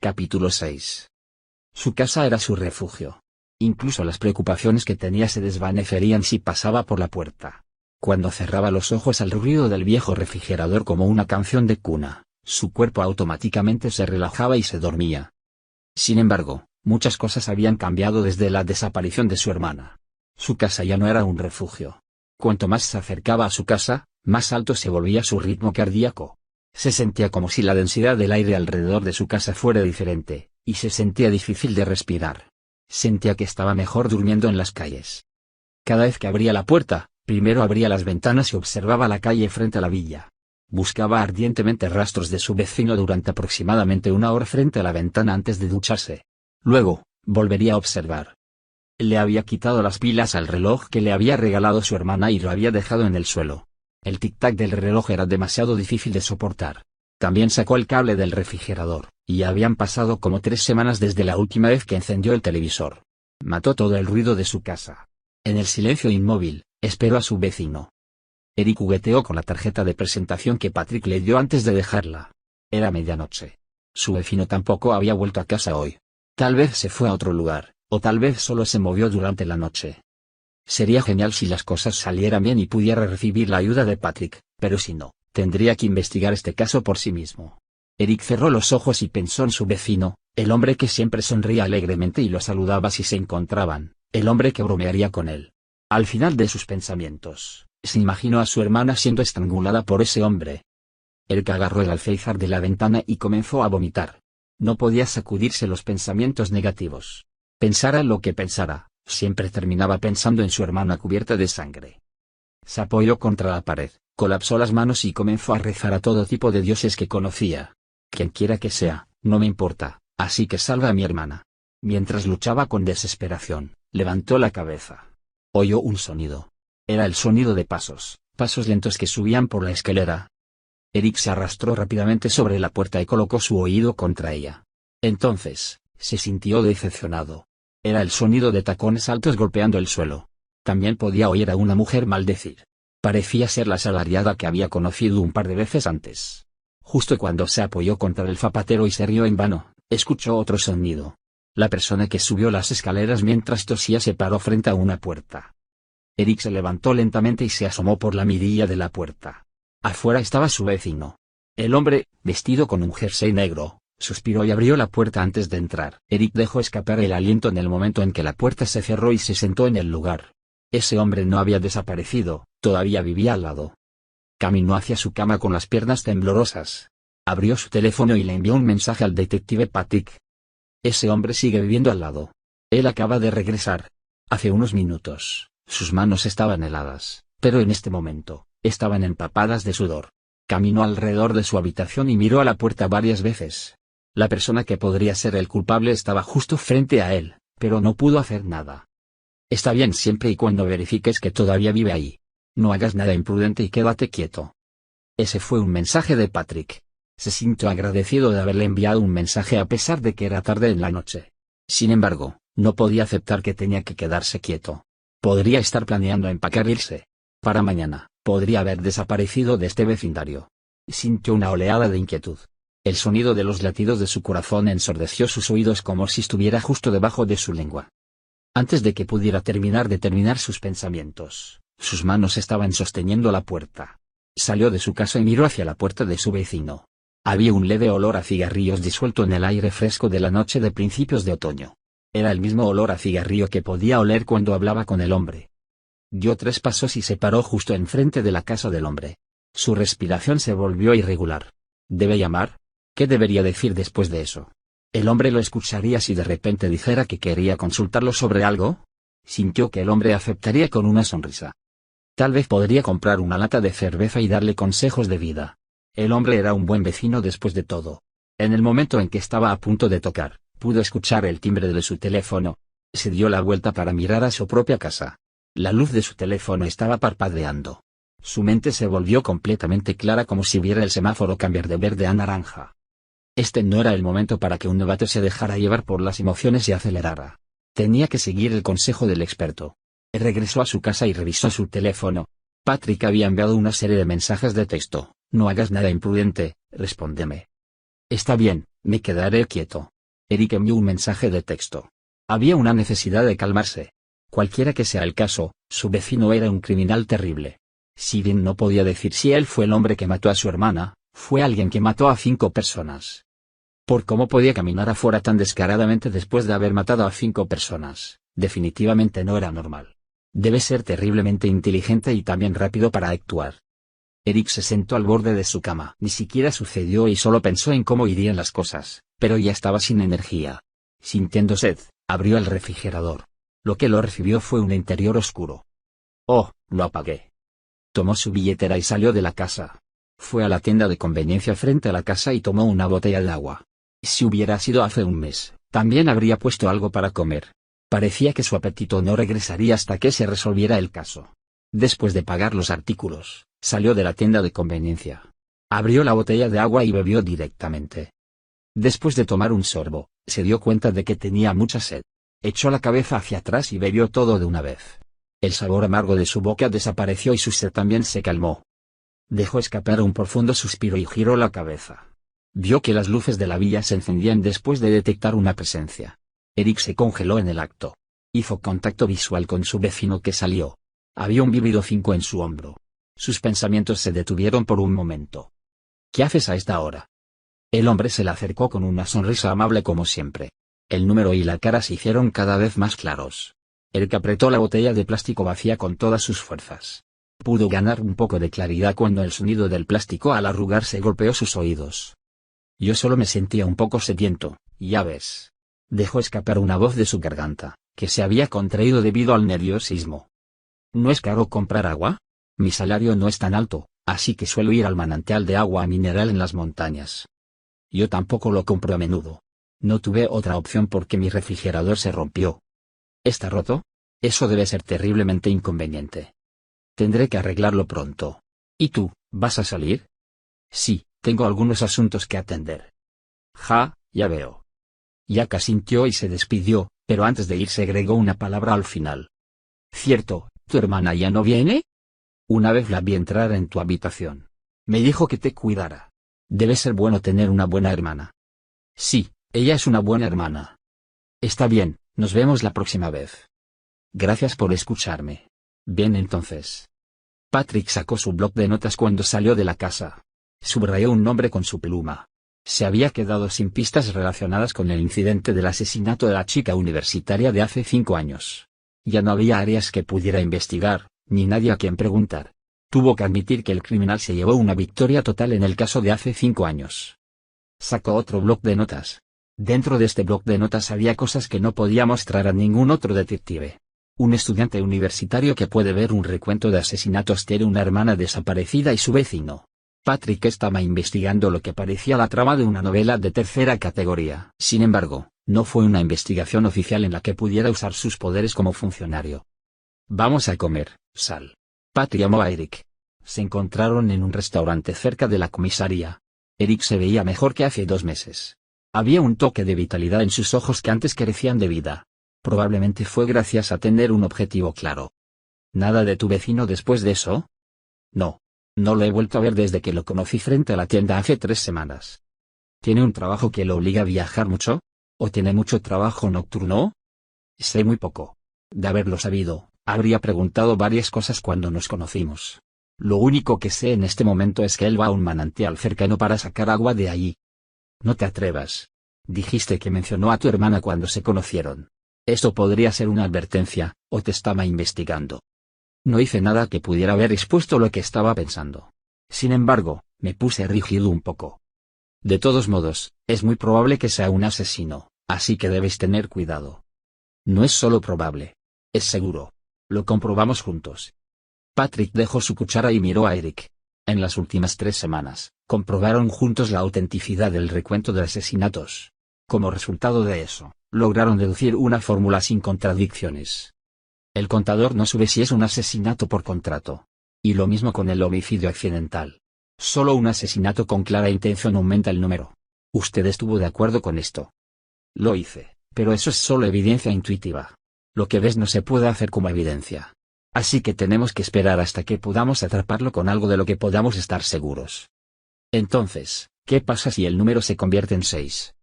Capítulo 6. Su casa era su refugio. Incluso las preocupaciones que tenía se desvanecerían si pasaba por la puerta. Cuando cerraba los ojos al ruido del viejo refrigerador como una canción de cuna, su cuerpo automáticamente se relajaba y se dormía. Sin embargo, muchas cosas habían cambiado desde la desaparición de su hermana. Su casa ya no era un refugio. Cuanto más se acercaba a su casa, más alto se volvía su ritmo cardíaco. Se sentía como si la densidad del aire alrededor de su casa fuera diferente, y se sentía difícil de respirar. Sentía que estaba mejor durmiendo en las calles. Cada vez que abría la puerta, primero abría las ventanas y observaba la calle frente a la villa. Buscaba ardientemente rastros de su vecino durante aproximadamente una hora frente a la ventana antes de ducharse. Luego, volvería a observar. Le había quitado las pilas al reloj que le había regalado su hermana y lo había dejado en el suelo. El tic-tac del reloj era demasiado difícil de soportar. También sacó el cable del refrigerador, y habían pasado como 3 semanas desde la última vez que encendió el televisor. Mató todo el ruido de su casa. En el silencio inmóvil, esperó a su vecino. Eric jugueteó con la tarjeta de presentación que Patrick le dio antes de dejarla. Era medianoche. Su vecino tampoco había vuelto a casa hoy. Tal vez se fue a otro lugar, o tal vez solo se movió durante la noche. Sería genial si las cosas salieran bien y pudiera recibir la ayuda de Patrick, pero si no, tendría que investigar este caso por sí mismo. Eric cerró los ojos y pensó en su vecino, el hombre que siempre sonría alegremente y lo saludaba si se encontraban, el hombre que bromearía con él. Al final de sus pensamientos, se imaginó a su hermana siendo estrangulada por ese hombre. Eric agarró el alféizar de la ventana y comenzó a vomitar. No podía sacudirse los pensamientos negativos. Pensara lo que pensara, siempre terminaba pensando en su hermana cubierta de sangre. Se apoyó contra la pared, colapsó las manos y comenzó a rezar a todo tipo de dioses que conocía. Quien quiera que sea, no me importa, así que salva a mi hermana. Mientras luchaba con desesperación, levantó la cabeza. Oyó un sonido. Era el sonido de pasos lentos que subían por la escalera. Eric se arrastró rápidamente sobre la puerta y colocó su oído contra ella. Entonces, se sintió decepcionado. Era el sonido de tacones altos golpeando el suelo. También podía oír a una mujer maldecir. Parecía ser la asalariada que había conocido un par de veces antes. Justo cuando se apoyó contra el zapatero y se rió en vano, escuchó otro sonido. La persona que subió las escaleras mientras tosía se paró frente a una puerta. Eric se levantó lentamente y se asomó por la mirilla de la puerta. Afuera estaba su vecino. El hombre, vestido con un jersey negro, suspiró y abrió la puerta antes de entrar. Eric dejó escapar el aliento en el momento en que la puerta se cerró y se sentó en el lugar. Ese hombre no había desaparecido, todavía vivía al lado. Caminó hacia su cama con las piernas temblorosas. Abrió su teléfono y le envió un mensaje al detective Patrick. Ese hombre sigue viviendo al lado. Él acaba de regresar. Hace unos minutos, sus manos estaban heladas, pero en este momento, estaban empapadas de sudor. Caminó alrededor de su habitación y miró a la puerta varias veces. La persona que podría ser el culpable estaba justo frente a él, pero no pudo hacer nada. Está bien siempre y cuando verifiques que todavía vive ahí. No hagas nada imprudente y quédate quieto. Ese fue un mensaje de Patrick. Se sintió agradecido de haberle enviado un mensaje a pesar de que era tarde en la noche. Sin embargo, no podía aceptar que tenía que quedarse quieto. Podría estar planeando empacar e irse. Para mañana, podría haber desaparecido de este vecindario. Sintió una oleada de inquietud. El sonido de los latidos de su corazón ensordeció sus oídos como si estuviera justo debajo de su lengua. Antes de que pudiera terminar sus pensamientos, sus manos estaban sosteniendo la puerta. Salió de su casa y miró hacia la puerta de su vecino. Había un leve olor a cigarrillos disuelto en el aire fresco de la noche de principios de otoño. Era el mismo olor a cigarrillo que podía oler cuando hablaba con el hombre. Dio 3 pasos y se paró justo enfrente de la casa del hombre. Su respiración se volvió irregular. ¿Debe llamar? ¿Qué debería decir después de eso? ¿El hombre lo escucharía si de repente dijera que quería consultarlo sobre algo? Sintió que el hombre aceptaría con una sonrisa. Tal vez podría comprar una lata de cerveza y darle consejos de vida. El hombre era un buen vecino después de todo. En el momento en que estaba a punto de tocar, pudo escuchar el timbre de su teléfono. Se dio la vuelta para mirar a su propia casa. La luz de su teléfono estaba parpadeando. Su mente se volvió completamente clara como si viera el semáforo cambiar de verde a naranja. Este no era el momento para que un novato se dejara llevar por las emociones y acelerara. Tenía que seguir el consejo del experto. Regresó a su casa y revisó su teléfono. Patrick había enviado una serie de mensajes de texto. No hagas nada imprudente, respóndeme. Está bien, me quedaré quieto. Eric envió un mensaje de texto. Había una necesidad de calmarse. Cualquiera que sea el caso, su vecino era un criminal terrible. Si bien no podía decir si él fue el hombre que mató a su hermana, fue alguien que mató a 5 personas. Por cómo podía caminar afuera tan descaradamente después de haber matado a 5 personas, definitivamente no era normal. Debe ser terriblemente inteligente y también rápido para actuar. Eric se sentó al borde de su cama. Ni siquiera sucedió y solo pensó en cómo irían las cosas, pero ya estaba sin energía. Sintiendo sed, abrió el refrigerador. Lo que lo recibió fue un interior oscuro. Oh, lo apagué. Tomó su billetera y salió de la casa. Fue a la tienda de conveniencia frente a la casa y tomó una botella de agua. Si hubiera sido hace un mes, también habría puesto algo para comer. Parecía que su apetito no regresaría hasta que se resolviera el caso. Después de pagar los artículos, salió de la tienda de conveniencia. Abrió la botella de agua y bebió directamente. Después de tomar un sorbo, se dio cuenta de que tenía mucha sed. Echó la cabeza hacia atrás y bebió todo de una vez. El sabor amargo de su boca desapareció y su sed también se calmó. Dejó escapar un profundo suspiro y giró la cabeza. Vio que las luces de la villa se encendían después de detectar una presencia. Eric se congeló en el acto. Hizo contacto visual con su vecino que salió. Había un vívido 5 en su hombro. Sus pensamientos se detuvieron por un momento. ¿Qué haces a esta hora? El hombre se le acercó con una sonrisa amable como siempre. El número y la cara se hicieron cada vez más claros. Eric apretó la botella de plástico vacía con todas sus fuerzas. Pudo ganar un poco de claridad cuando el sonido del plástico al arrugarse golpeó sus oídos. Yo solo me sentía un poco sediento, ya ves. Dejó escapar una voz de su garganta, que se había contraído debido al nerviosismo. ¿No es caro comprar agua? Mi salario no es tan alto, así que suelo ir al manantial de agua mineral en las montañas. Yo tampoco lo compro a menudo. No tuve otra opción porque mi refrigerador se rompió. ¿Está roto? Eso debe ser terriblemente inconveniente. Tendré que arreglarlo pronto. ¿Y tú, vas a salir? Sí, tengo algunos asuntos que atender. Ya veo. Jack asintió y se despidió, pero antes de irse agregó una palabra al final. Cierto, ¿tu hermana ya no viene? Una vez la vi entrar en tu habitación. Me dijo que te cuidara. Debe ser bueno tener una buena hermana. Sí, ella es una buena hermana. Está bien, nos vemos la próxima vez. Gracias por escucharme. Bien entonces. Patrick sacó su bloc de notas cuando salió de la casa. Subrayó un nombre con su pluma. Se había quedado sin pistas relacionadas con el incidente del asesinato de la chica universitaria de hace 5 años. Ya no había áreas que pudiera investigar, ni nadie a quien preguntar. Tuvo que admitir que el criminal se llevó una victoria total en el caso de hace 5 años. Sacó otro bloc de notas. Dentro de este bloc de notas había cosas que no podía mostrar a ningún otro detective. Un estudiante universitario que puede ver un recuento de asesinatos tiene una hermana desaparecida y su vecino. Patrick estaba investigando lo que parecía la trama de una novela de tercera categoría. Sin embargo, no fue una investigación oficial en la que pudiera usar sus poderes como funcionario. Vamos a comer, Sal. Pat llamó a Eric. Se encontraron en un restaurante cerca de la comisaría. Eric se veía mejor que hace 2 meses. Había un toque de vitalidad en sus ojos que antes carecían de vida. Probablemente fue gracias a tener un objetivo claro. ¿Nada de tu vecino después de eso? No. No lo he vuelto a ver desde que lo conocí frente a la tienda hace 3 semanas. ¿Tiene un trabajo que lo obliga a viajar mucho? ¿O tiene mucho trabajo nocturno? Sé muy poco. De haberlo sabido, habría preguntado varias cosas cuando nos conocimos. Lo único que sé en este momento es que él va a un manantial cercano para sacar agua de allí. No te atrevas. Dijiste que mencionó a tu hermana cuando se conocieron. Esto podría ser una advertencia, o te estaba investigando. No hice nada que pudiera haber expuesto lo que estaba pensando. Sin embargo, me puse rígido un poco. De todos modos, es muy probable que sea un asesino, así que debes tener cuidado. No es solo probable. Es seguro. Lo comprobamos juntos. Patrick dejó su cuchara y miró a Eric. En las últimas 3 semanas, comprobaron juntos la autenticidad del recuento de asesinatos. Como resultado de eso, lograron deducir una fórmula sin contradicciones. El contador no sube si es un asesinato por contrato. Y lo mismo con el homicidio accidental. Solo un asesinato con clara intención aumenta el número. ¿Usted estuvo de acuerdo con esto? Lo hice, pero eso es solo evidencia intuitiva. Lo que ves no se puede hacer como evidencia. Así que tenemos que esperar hasta que podamos atraparlo con algo de lo que podamos estar seguros. Entonces, ¿qué pasa si el número se convierte en 6?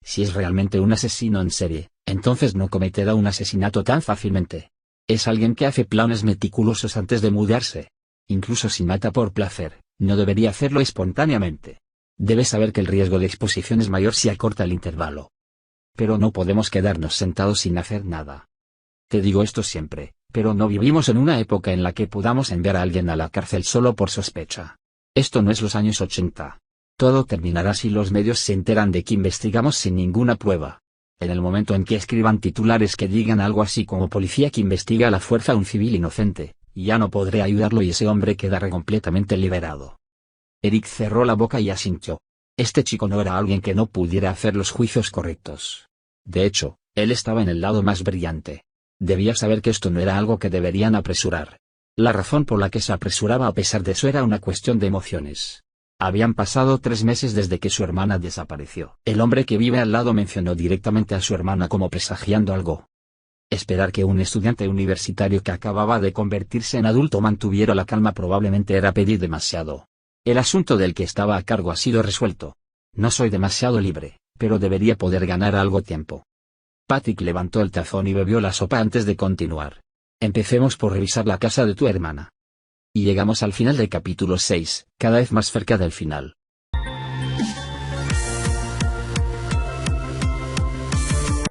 Si es realmente un asesino en serie, entonces no cometerá un asesinato tan fácilmente. Es alguien que hace planes meticulosos antes de mudarse. Incluso si mata por placer, no debería hacerlo espontáneamente. Debe saber que el riesgo de exposición es mayor si acorta el intervalo. Pero no podemos quedarnos sentados sin hacer nada. Te digo esto siempre, pero no vivimos en una época en la que podamos enviar a alguien a la cárcel solo por sospecha. Esto no es los años 80. Todo terminará si los medios se enteran de que investigamos sin ninguna prueba. En el momento en que escriban titulares que digan algo así como policía que investiga a la fuerza a un civil inocente, ya no podré ayudarlo y ese hombre quedará completamente liberado. Eric cerró la boca y asintió. Este chico no era alguien que no pudiera hacer los juicios correctos. De hecho, él estaba en el lado más brillante. Debía saber que esto no era algo que deberían apresurar. La razón por la que se apresuraba a pesar de eso era una cuestión de emociones. Habían pasado 3 meses desde que su hermana desapareció. El hombre que vive al lado mencionó directamente a su hermana como presagiando algo. Esperar que un estudiante universitario que acababa de convertirse en adulto mantuviera la calma probablemente era pedir demasiado. El asunto del que estaba a cargo ha sido resuelto. No soy demasiado libre, pero debería poder ganar algo tiempo. Patrick levantó el tazón y bebió la sopa antes de continuar. Empecemos por revisar la casa de tu hermana. Y llegamos al final del capítulo 6, cada vez más cerca del final.